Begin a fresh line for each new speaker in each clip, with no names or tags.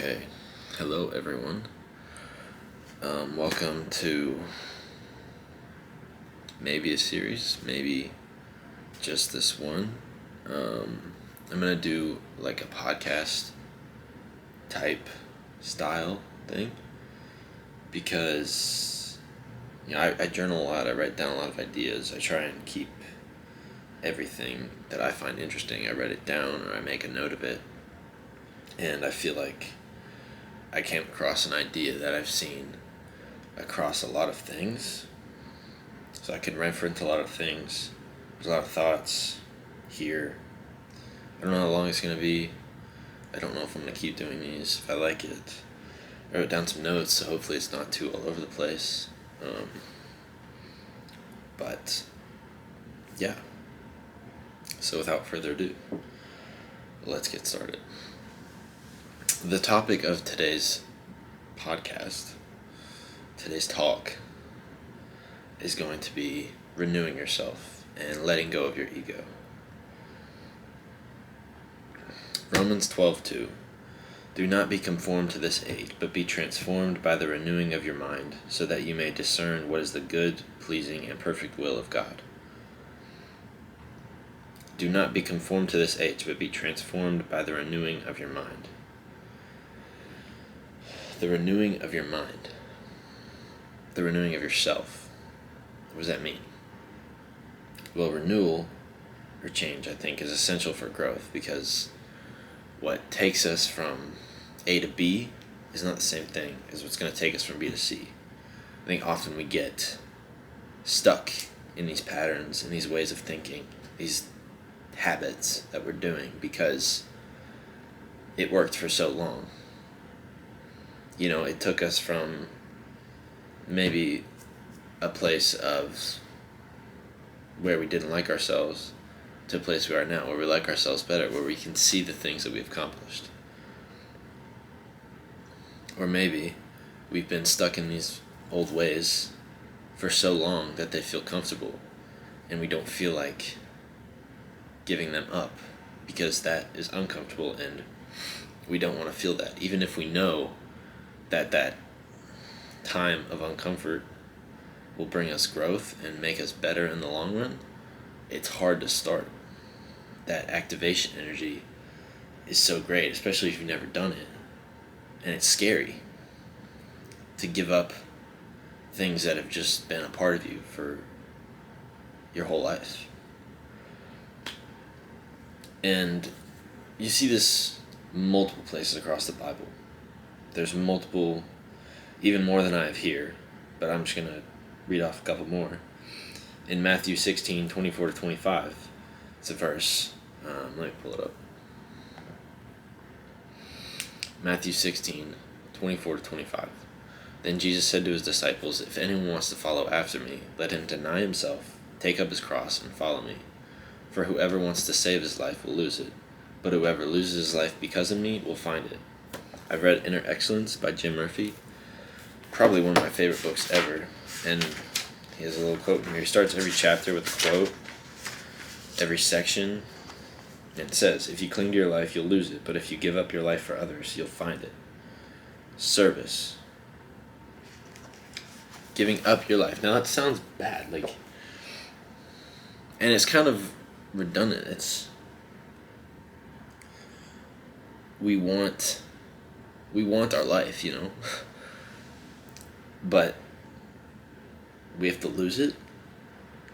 Okay, hello everyone. Welcome to maybe a series, maybe just this one. I'm gonna do like a podcast type style thing because I journal a lot. I write down a lot of ideas. I try and keep everything that I find interesting. I write it down or I make a note of it, and I feel like I came across an idea that I've seen across a lot of things. So I can reference a lot of things. There's a lot of thoughts here. I don't know how long it's going to be. I don't know if I'm going to keep doing these, if I like it. I wrote down some notes, so hopefully it's not too all over the place. But, yeah. So without further ado, let's get started. The topic of today's podcast, today's talk, is going to be renewing yourself and letting go of your ego. Romans 12:2. Do not be conformed to this age, but be transformed by the renewing of your mind, so that you may discern what is the good, pleasing, and perfect will of God. Do not be conformed to this age, but be transformed by the renewing of your mind. The renewing of your mind. The renewing of yourself. What does that mean? Well, renewal or change, I think, is essential for growth because what takes us from A to B is not the same thing as what's going to take us from B to C. I think often we get stuck in these patterns, in these ways of thinking, these habits that we're doing because it worked for so long. It took us from maybe a place of where we didn't like ourselves to a place we are now, where we like ourselves better, where we can see the things that we've accomplished. Or maybe we've been stuck in these old ways for so long that they feel comfortable, and we don't feel like giving them up because that is uncomfortable, and we don't want to feel that, even if we know that time of uncomfort will bring us growth and make us better in the long run. It's hard to start. That activation energy is so great, especially if you've never done it. And it's scary to give up things that have just been a part of you for your whole life. And you see this multiple places across the Bible. There's multiple, even more than I have here, but I'm just going to read off a couple more. In Matthew 16:24-25, it's a verse. Let me pull it up. Matthew 16:24-25. Then Jesus said to his disciples, "If anyone wants to follow after me, let him deny himself, take up his cross, and follow me. For whoever wants to save his life will lose it, but whoever loses his life because of me will find it." I've read Inner Excellence by Jim Murphy, probably one of my favorite books ever, and he has a little quote in here. He starts every chapter with a quote, every section, and it says, "If you cling to your life, you'll lose it, but if you give up your life for others, you'll find it." Service. Giving up your life. Now that sounds bad, and it's kind of redundant. We want our life, but we have to lose it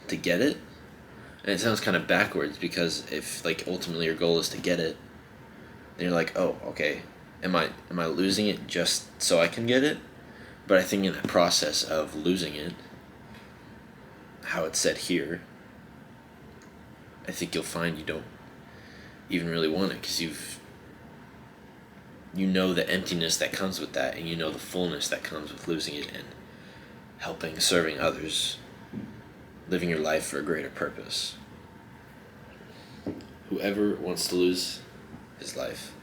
to get it. And it sounds kind of backwards because if ultimately your goal is to get it, then you're like, oh, okay, am I losing it just so I can get it? But I think in that process of losing it, how it's said here, I think you'll find you don't even really want it because you know the emptiness that comes with that, and you know the fullness that comes with losing it and helping, serving others, living your life for a greater purpose. Whoever wants to lose his life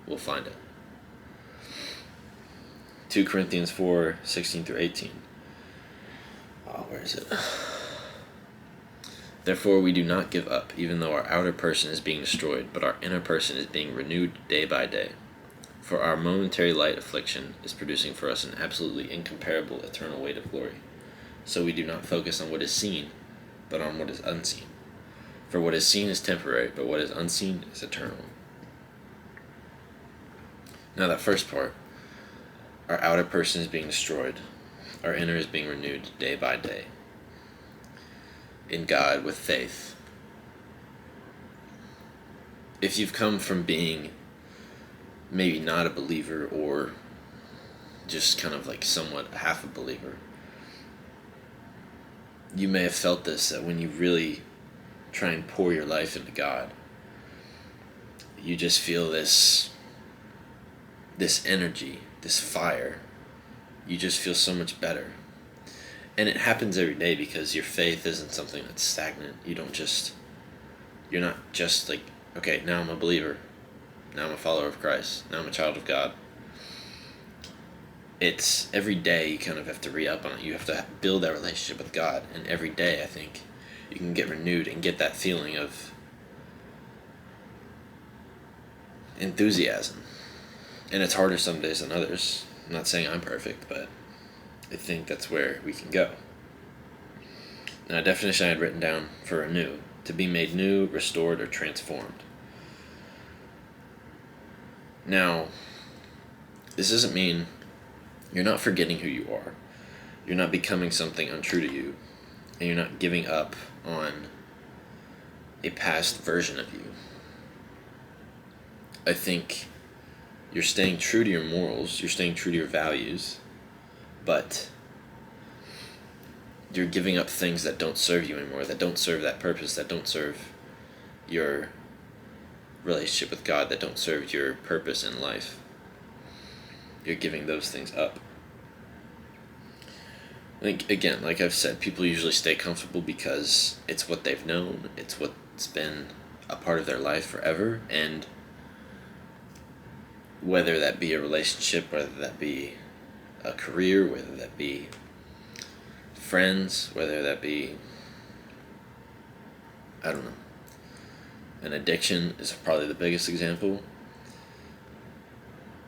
will find it. 2 Corinthians 4:16-18. Where is it? Therefore we do not give up, even though our outer person is being destroyed, but our inner person is being renewed day by day. For our momentary light affliction is producing for us an absolutely incomparable eternal weight of glory. So we do not focus on what is seen, but on what is unseen. For what is seen is temporary, but what is unseen is eternal. Now that first part, our outer person is being destroyed, our inner is being renewed day by day. In God with faith. If you've come from being maybe not a believer or just kind of like somewhat half a believer, you may have felt this, that when you really try and pour your life into God, you just feel this energy, this fire. You just feel so much better. And it happens every day because your faith isn't something that's stagnant. You're not just like, okay, now I'm a believer. Now I'm a follower of Christ. Now I'm a child of God. It's every day you kind of have to re-up on it. You have to build that relationship with God. And every day, I think, you can get renewed and get that feeling of enthusiasm. And it's harder some days than others. I'm not saying I'm perfect, but I think that's where we can go. Now, a definition I had written down for renew: to be made new, restored, or transformed. Now, this doesn't mean you're not forgetting who you are. You're not becoming something untrue to you. And you're not giving up on a past version of you. I think you're staying true to your morals, you're staying true to your values, but you're giving up things that don't serve you anymore, that don't serve that purpose, that don't serve your relationship with God, that don't serve your purpose in life. You're giving those things up. I think, again, like I've said, people usually stay comfortable because it's what they've known, it's what's been a part of their life forever, and whether that be a relationship, whether that be a career, whether that be friends, whether that be, I don't know, an addiction is probably the biggest example.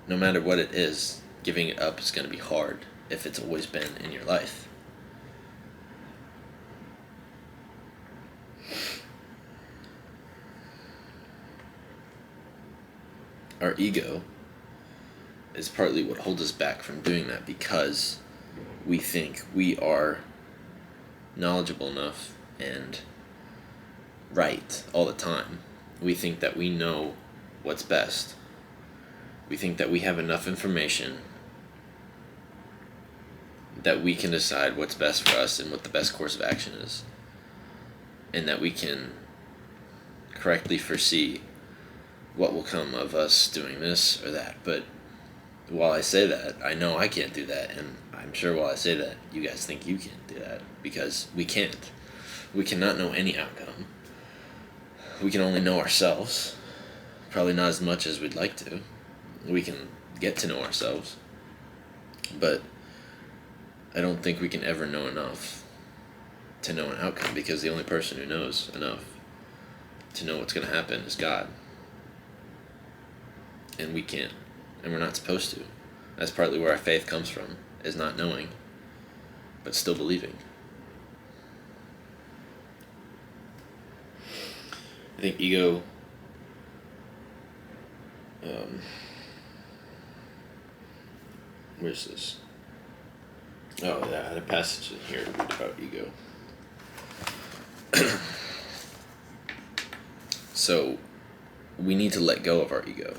No matter what it is, giving it up is going to be hard if it's always been in your life. Our ego is partly what holds us back from doing that, because we think we are knowledgeable enough and right all the time. We think that we know what's best. We think that we have enough information that we can decide what's best for us and what the best course of action is, and that we can correctly foresee what will come of us doing this or that. But while I say that, I know I can't do that, and I'm sure while I say that, you guys think you can't do that, because we can't. We cannot know any outcome. We can only know ourselves. Probably not as much as we'd like to. We can get to know ourselves, but I don't think we can ever know enough to know an outcome, because the only person who knows enough to know what's going to happen is God. And we can't, and we're not supposed to. That's partly where our faith comes from, is not knowing, but still believing. I think ego, where's this? Oh, yeah, I had a passage in here about ego. So, we need to let go of our ego.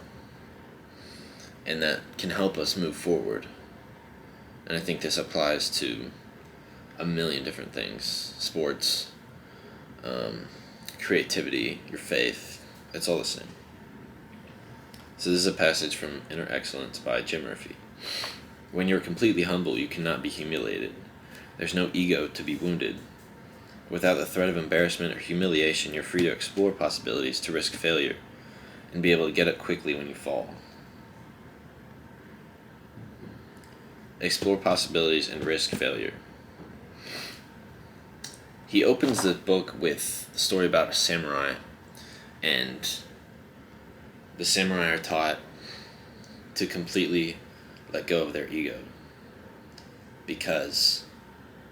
And that can help us move forward. And I think this applies to a million different things. Sports, creativity, your faith. It's all the same. So this is a passage from Inner Excellence by Jim Murphy. When you're completely humble, you cannot be humiliated. There's no ego to be wounded. Without the threat of embarrassment or humiliation, you're free to explore possibilities, to risk failure, and be able to get up quickly when you fall. Explore possibilities and risk failure. He opens the book with a story about a samurai, and the samurai are taught to completely let go of their ego, because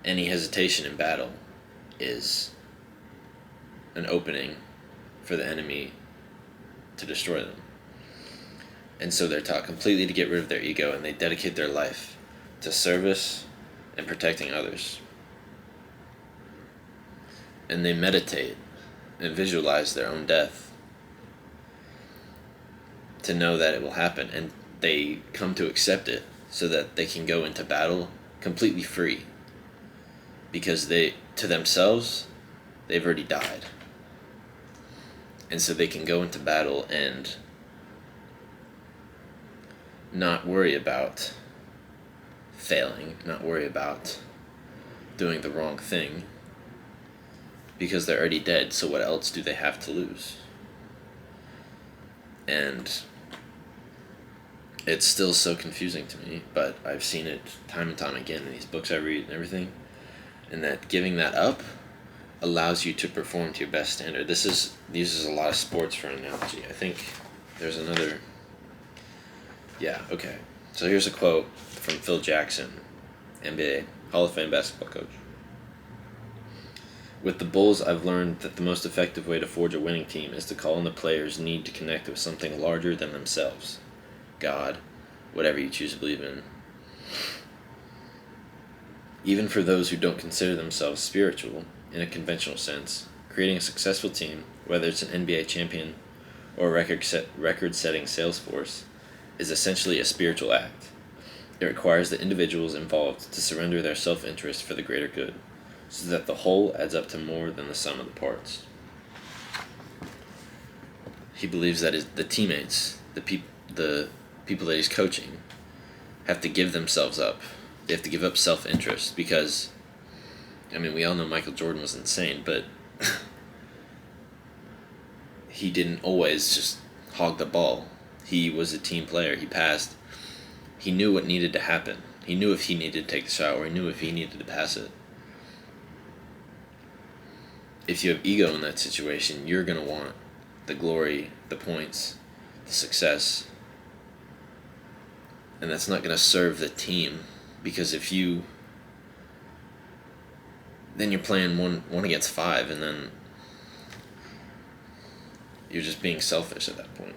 any hesitation in battle is an opening for the enemy to destroy them. And so they're taught completely to get rid of their ego, and they dedicate their life to service and protecting others. And they meditate and visualize their own death to know that it will happen, and they come to accept it so that they can go into battle completely free, because to themselves, they've already died. And so they can go into battle and not worry about failing, not worry about doing the wrong thing, because they're already dead, so what else do they have to lose? And it's still so confusing to me, but I've seen it time and time again in these books I read and everything, and that giving that up allows you to perform to your best standard. Uses a lot of sports for an analogy. I think there's another... Yeah, okay. So here's a quote from Phil Jackson, NBA, Hall of Fame basketball coach. With the Bulls, I've learned that the most effective way to forge a winning team is to call on the players' need to connect with something larger than themselves. God, whatever you choose to believe in. Even for those who don't consider themselves spiritual, in a conventional sense, creating a successful team, whether it's an NBA champion or a record-setting sales force, is essentially a spiritual act. It requires the individuals involved to surrender their self-interest for the greater good, so that the whole adds up to more than the sum of the parts. He believes that the teammates, the people that he's coaching, have to give themselves up. They have to give up self-interest, because, I mean, we all know Michael Jordan was insane, but he didn't always just hog the ball. He was a team player. He passed. He knew what needed to happen. He knew if he needed to take the shot, or he knew if he needed to pass it. If you have ego in that situation, you're going to want the glory, the points, the success. And that's not going to serve the team, because then you're playing one against 5, and then you're just being selfish at that point.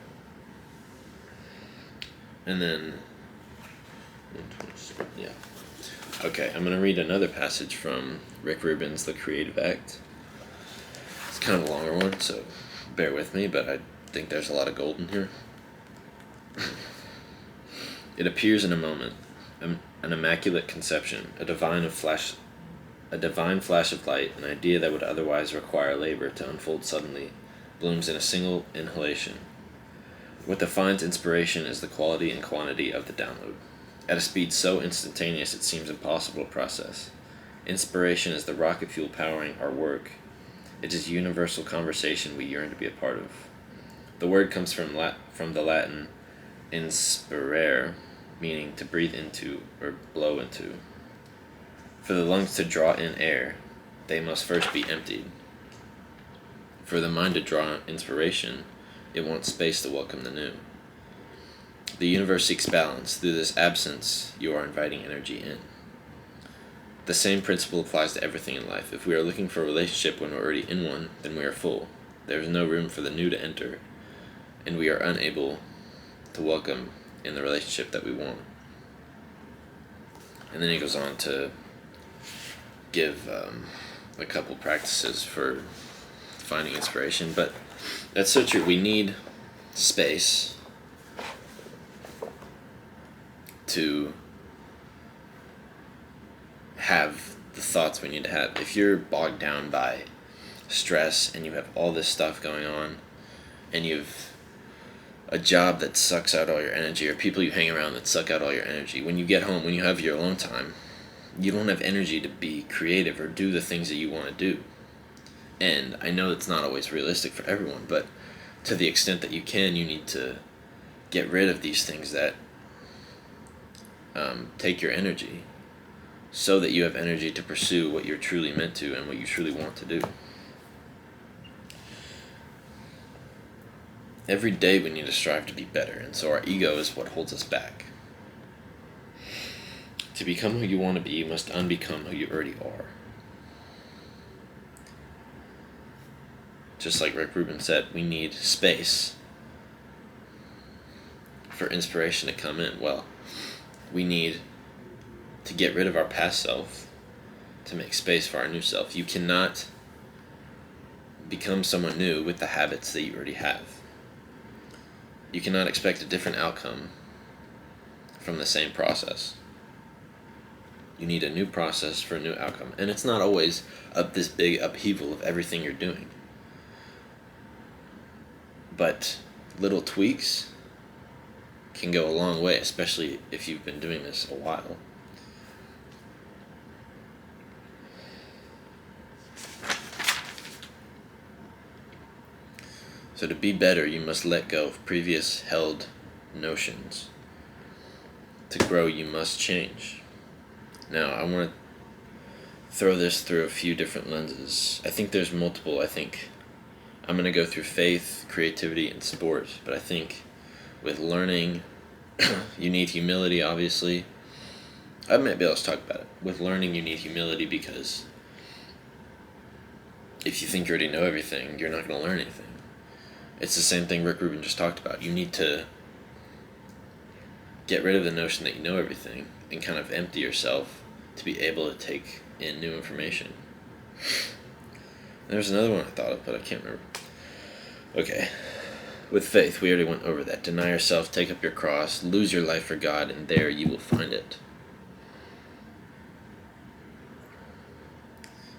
And then, yeah. Okay, I'm going to read another passage from Rick Rubin's The Creative Act. It's kind of a longer one, so bear with me, but I think there's a lot of gold in here. It appears in a moment, an immaculate conception, a divine flash of light, an idea that would otherwise require labor to unfold suddenly, blooms in a single inhalation. What defines inspiration is the quality and quantity of the download. At a speed so instantaneous it seems impossible to process. Inspiration is the rocket fuel powering our work. It is universal conversation we yearn to be a part of. The word comes from the Latin inspirare, meaning to breathe into or blow into. For the lungs to draw in air, they must first be emptied. For the mind to draw inspiration, it wants space to welcome the new. The universe seeks balance. Through this absence, you are inviting energy in. The same principle applies to everything in life. If we are looking for a relationship when we're already in one, then we are full. There is no room for the new to enter, and we are unable to welcome in the relationship that we want. And then he goes on to give a couple practices for finding inspiration, but that's so true. We need space to have the thoughts we need to have. If you're bogged down by stress and you have all this stuff going on and you've a job that sucks out all your energy, or people you hang around that suck out all your energy, when you get home, when you have your alone time, you don't have energy to be creative or do the things that you want to do. And I know it's not always realistic for everyone, but to the extent that you can, you need to get rid of these things that take your energy, so that you have energy to pursue what you're truly meant to and what you truly want to do. every day we need to strive to be better, and so our ego is what holds us back. To become who you want to be, you must unbecome who you already are. Just like Rick Rubin said, we need space for inspiration to come in. Well, we need to get rid of our past self to make space for our new self. You cannot become someone new with the habits that you already have. You cannot expect a different outcome from the same process. You need a new process for a new outcome. And it's not always this big upheaval of everything you're doing. But little tweaks can go a long way, especially if you've been doing this a while. So to be better, you must let go of previous held notions. To grow, you must change. Now, I want to throw this through a few different lenses. I think there's multiple. I think I'm going to go through faith, creativity, and sport. But I think with learning, you need humility, obviously. I might be able to talk about it. With learning, you need humility because if you think you already know everything, you're not going to learn anything. It's the same thing Rick Rubin just talked about. You need to get rid of the notion that you know everything and kind of empty yourself to be able to take in new information. There's another one I thought of, but I can't remember. Okay. With faith, we already went over that. Deny yourself, take up your cross, lose your life for God, and there you will find it.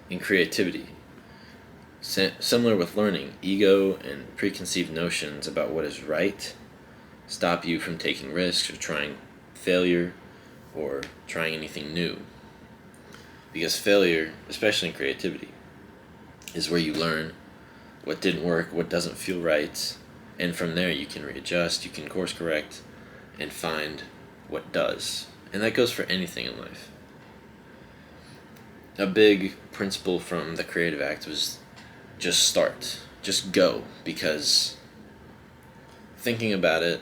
In creativity, similar with learning, ego and preconceived notions about what is right stop you from taking risks or trying failure or trying anything new. Because failure, especially in creativity, is where you learn what didn't work, what doesn't feel right, and from there you can readjust, you can course correct, and find what does. And that goes for anything in life. A big principle from the Creative Act was just start, just go, because thinking about it,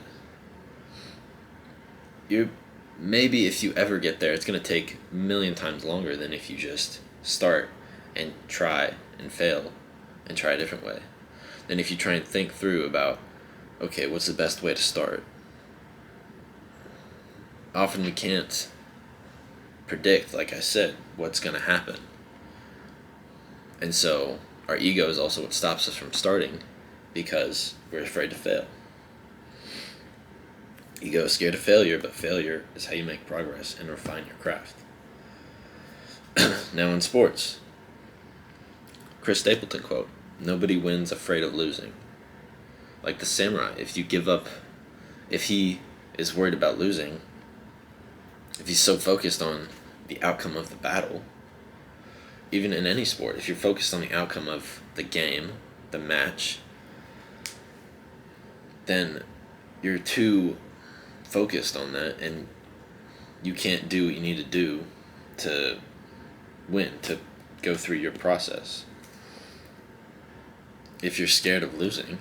maybe if you ever get there, it's going to take a million times longer than if you just start and try and fail and try a different way. Then if you try and think through about, okay, what's the best way to start? Often we can't predict, like I said, what's going to happen. And so our ego is also what stops us from starting because we're afraid to fail. Ego is scared of failure, but failure is how you make progress and refine your craft. Now in sports, Chris Stapleton quote, "Nobody wins afraid of losing." Like the samurai, if he is worried about losing, if he's so focused on the outcome of the battle, even in any sport, if you're focused on the outcome of the game, the match, then you're too focused on that and you can't do what you need to do to win, to go through your process. If you're scared of losing,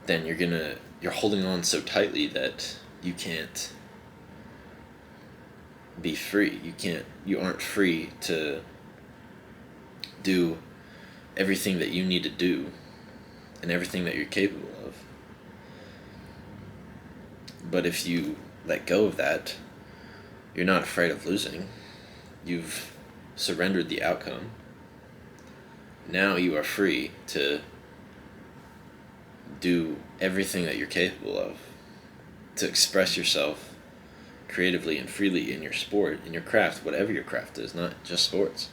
then you're holding on so tightly that you can't be free. You aren't free to do everything that you need to do and everything that you're capable of. But if you let go of that, you're not afraid of losing. You've surrendered the outcome. Now you are free to do everything that you're capable of, to express yourself creatively and freely in your sport, in your craft, whatever your craft is, not just sports.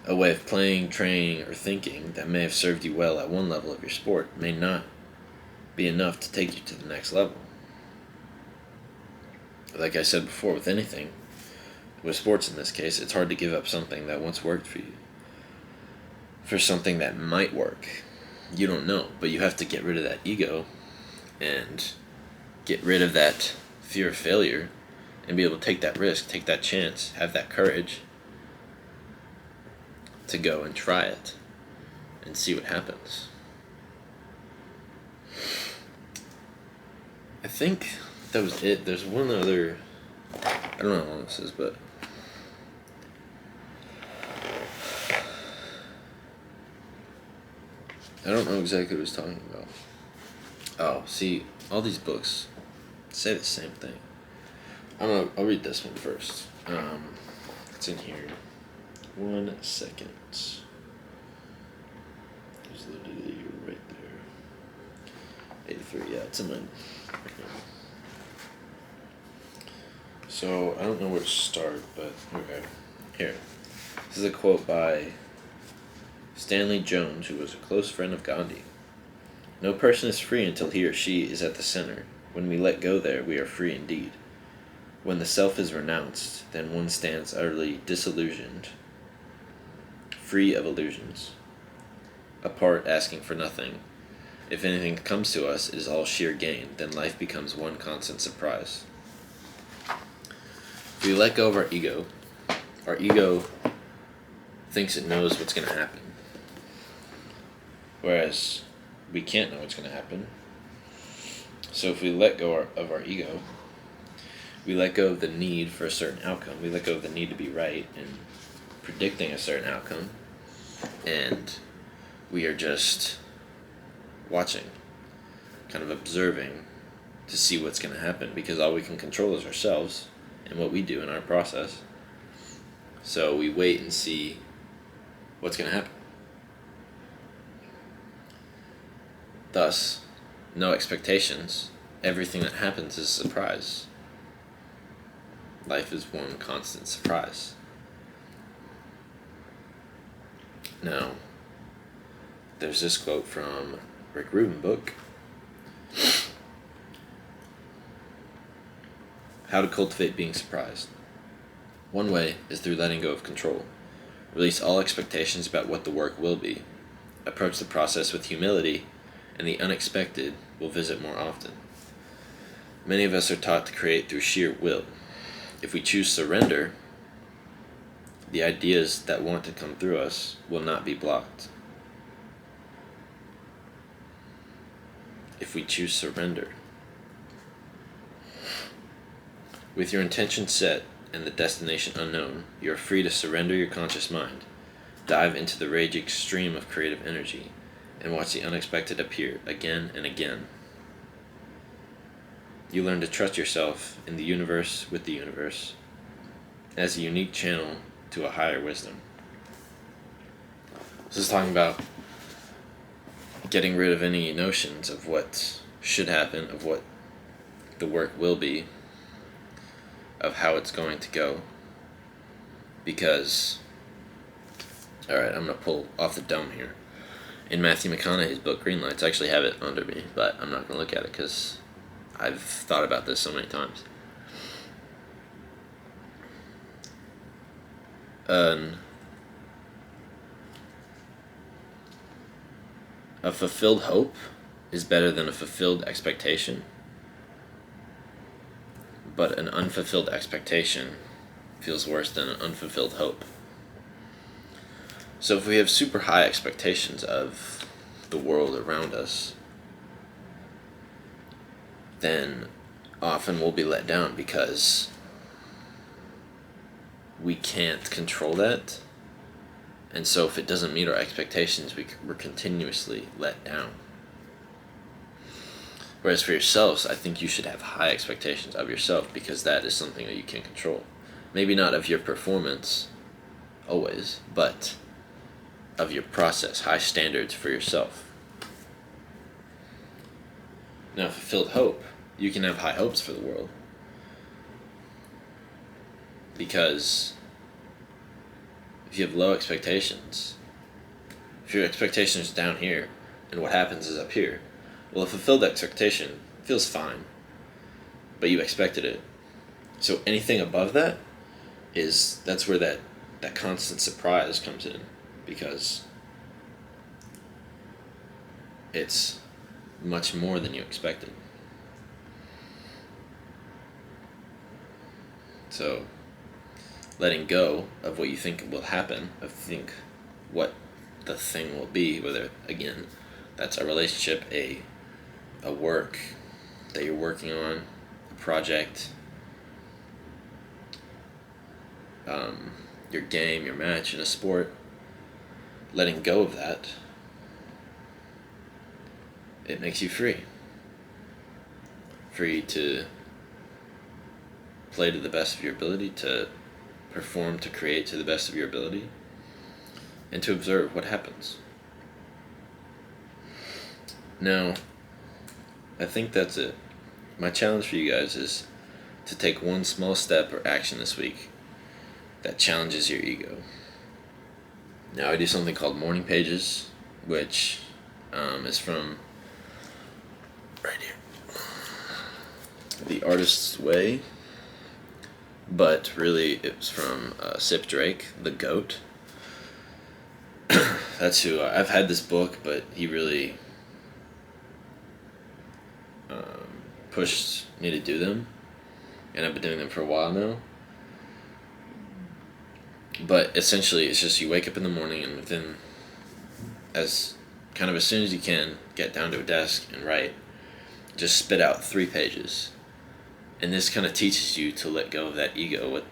A way of playing, training, or thinking that may have served you well at one level of your sport may not be enough to take you to the next level. Like I said before, with anything, with sports in this case, it's hard to give up something that once worked for you for something that might work. You don't know, but you have to get rid of that ego and get rid of that fear of failure and be able to take that risk, take that chance, have that courage to go and try it and see what happens. I think that was it. There's one other. I don't know how long this is, but. I don't know exactly what he's talking about. Oh, see, all these books say the same thing. I'll read this one first. It's in here. 1 second. There's literally right there. 83, yeah, it's in mine. So, I don't know where to start, but okay. Here. This is a quote by Stanley Jones, who was a close friend of Gandhi. No person is free until he or she is at the center. When we let go there, we are free indeed. When the self is renounced, then one stands utterly disillusioned, free of illusions, apart, asking for nothing. If anything comes to us, it is all sheer gain, then life becomes one constant surprise. If we let go of our ego thinks it knows what's going to happen. Whereas we can't know what's going to happen. So if we let go of our ego, we let go of the need for a certain outcome. We let go of the need to be right and predicting a certain outcome. And we are just watching, kind of observing to see what's going to happen, because all we can control is ourselves and what we do in our process. So we wait and see what's going to happen. Thus, no expectations. Everything that happens is a surprise. Life is one constant surprise. Now, there's this quote from Rick Rubin book. How to cultivate being surprised. One way is through letting go of control. Release all expectations about what the work will be. Approach the process with humility, and the unexpected will visit more often. Many of us are taught to create through sheer will. If we choose surrender, the ideas that want to come through us will not be blocked. If we choose surrender. With your intention set and the destination unknown, you are free to surrender your conscious mind, dive into the raging stream of creative energy, and watch the unexpected appear again and again. You learn to trust yourself in the universe with the universe as a unique channel to a higher wisdom. This is talking about getting rid of any notions of what should happen, of what the work will be, of how it's going to go. Because, alright, I'm going to pull off the dome here. In Matthew McConaughey's book, Green Lights, I actually have it under me, but I'm not going to look at it because I've thought about this so many times. A fulfilled hope is better than a fulfilled expectation, but an unfulfilled expectation feels worse than an unfulfilled hope. So if we have super high expectations of the world around us, then often we'll be let down because we can't control that. And so if it doesn't meet our expectations, we're continuously let down. Whereas for yourselves, I think you should have high expectations of yourself, because that is something that you can control. Maybe not of your performance, always, but of your process, high standards for yourself. Now, fulfilled hope, you can have high hopes for the world. Because if you have low expectations, if your expectations are down here and what happens is up here, well, a fulfilled expectation feels fine, but you expected it. So anything above that that's where that constant surprise comes in, because it's much more than you expected. So letting go of what you think will happen, what the thing will be, whether, again, that's a relationship, a work, that you're working on, a project, your game, your match in a sport, letting go of that, it makes you free. Free to play to the best of your ability, to perform, to create to the best of your ability, and to observe what happens. Now, I think that's it. My challenge for you guys is to take one small step or action this week that challenges your ego. Now, I do something called morning pages, which is from right here, The Artist's Way, but really it was from Sip Drake, the GOAT. That's who I've had this book, but he really pushed me to do them, and I've been doing them for a while now. But essentially, it's just you wake up in the morning and within as soon as you can, get down to a desk and write. Just spit out 3 pages. And this kind of teaches you to let go of that ego, what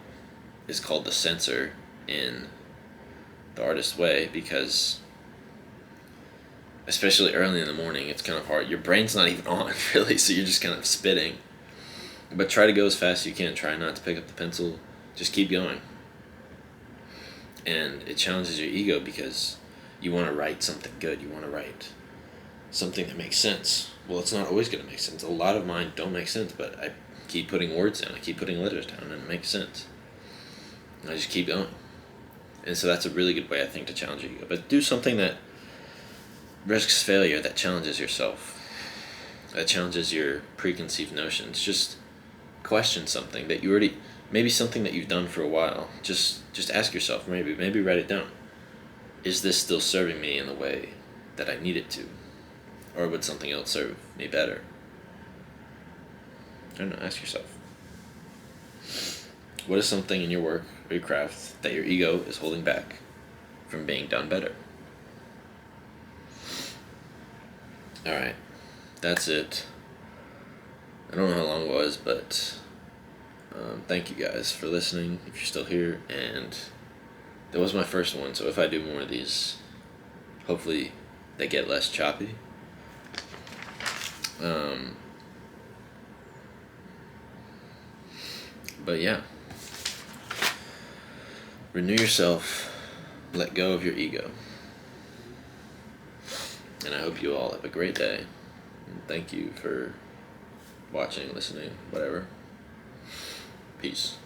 is called the censor in The Artist's Way, because especially early in the morning, it's kind of hard. Your brain's not even on, really, so you're just kind of spitting. But try to go as fast as you can. Try not to pick up the pencil. Just keep going. And it challenges your ego because you want to write something good. You want to write something that makes sense. Well, it's not always going to make sense. A lot of mine don't make sense, but I keep putting words down. I keep putting letters down, and it makes sense. And I just keep going. And so that's a really good way, I think, to challenge your ego. But do something that risks failure, that challenges yourself, that challenges your preconceived notions. Just question something that you already, maybe something that you've done for a while. Just ask yourself, maybe write it down. Is this still serving me in the way that I need it to? Or would something else serve me better? I don't know, ask yourself. What is something in your work or your craft that your ego is holding back from being done better? Alright, that's it. I don't know how long it was, but thank you guys for listening, if you're still here. And that was my first one, so if I do more of these, hopefully they get less choppy. But yeah, renew yourself, let go of your ego, and I hope you all have a great day, and thank you for watching, listening, whatever. Peace.